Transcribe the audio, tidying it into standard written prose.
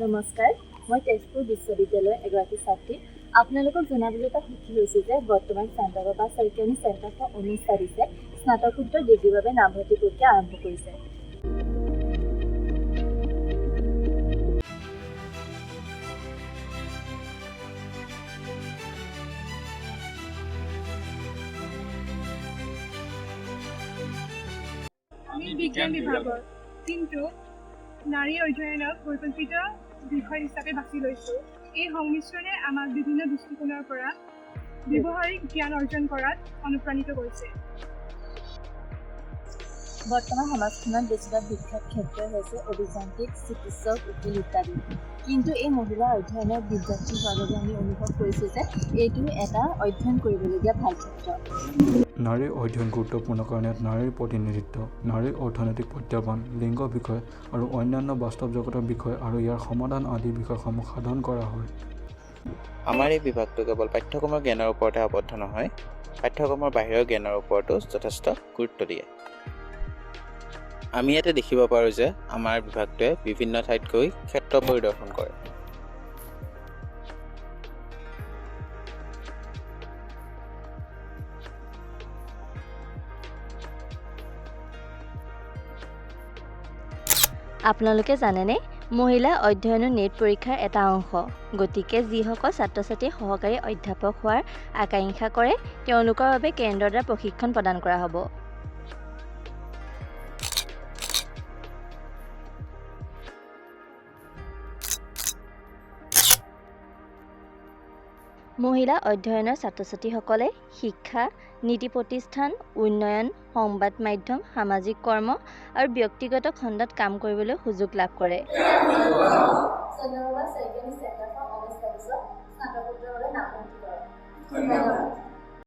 নমস্কাৰ, মই তেজপুৰ বিশ্ববিদ্যালয়ৰ এগৰাকী ছাত্ৰী। আপোনালোকক জনাবলৈ এটা সুখী হৈছোঁ যে বৰ্তমান চেণ্টাৰ বা চৰকাৰী চেণ্টাৰ ফৰ উমেন ষ্টাডিজে স্নাতকোত্তৰ ডিগ্ৰীৰ বাবে নামভৰ্তি প্ৰক্ৰিয়া আৰম্ভ কৰিছে। আমি বিজ্ঞান বিভাগৰ কিন্তু নাৰী অধ্যয়নক বৈকল্পিত বিষয় হিচাপে বাছি লৈছোঁ। এই সংমিশ্ৰণে আমাক বিভিন্ন দৃষ্টিকোণৰ পৰা ব্যৱহাৰিক জ্ঞান অৰ্জন কৰাত অনুপ্ৰাণিত কৰিছে। বৰ্তমান সমাজখনত বেছিভাগ বিখ্যাত ক্ষেত্ৰই হৈছে অভিযান্ত্ৰিক, চিকিৎসক, উকিল ইত্যাদি। কিন্তু এই মহিলা অধ্যয়নৰ বিদ্যাৰ্থী হোৱাৰ বাবে আমি অনুভৱ কৰিছোঁ যে এইটো এটা অধ্যয়ন কৰিবলগীয়া ভাল ক্ষেত্ৰ। নাৰীৰ অধ্যয়ন গুৰুত্বপূৰ্ণ কাৰণ ইয়াত নাৰীৰ প্ৰতিনিধিত্ব, নাৰীৰ অৰ্থনৈতিক প্ৰত্যাহ্বান, লিংগ বিষয় আৰু অন্যান্য বাস্তৱ জগতৰ বিষয় আৰু ইয়াৰ সমাধান আদি বিষয়সমূহ সাধন কৰা হয়। আমাৰ এই বিভাগটো কেৱল পাঠ্যক্ৰমৰ জ্ঞানৰ ওপৰতে আবদ্ধ নহয়, পাঠ্যক্ৰমৰ বাহিৰৰ জ্ঞানৰ ওপৰতো যথেষ্ট গুৰুত্ব দিয়ে। আমি ইয়াতে দেখিব পাৰোঁ যে আমাৰ বিভাগটোৱে বিভিন্ন ঠাইত গৈ ক্ষেত্ৰ পৰিদৰ্শন কৰে। আপোনালোকে জানেনে, মহিলা অধ্যয়নো নেট পৰীক্ষাৰ এটা অংশ। গতিকে যিসকল ছাত্ৰ ছাত্ৰীয়ে সহকাৰী অধ্যাপক হোৱাৰ আকাংক্ষা কৰে তেওঁলোকৰ বাবে কেন্দ্ৰৰ দ্বাৰা প্ৰশিক্ষণ প্ৰদান কৰা হ'ব। মহিলা অধ্যয়নৰ ছাত্ৰ ছাত্ৰীসকলে শিক্ষা, নীতি প্ৰতিষ্ঠান, উন্নয়ন, সংবাদ মাধ্যম, সামাজিক কৰ্ম আৰু ব্যক্তিগত খণ্ডত কাম কৰিবলৈ সুযোগ লাভ কৰে। স্নাতকোত্তৰ বাবে নামভৰ্তি কৰক।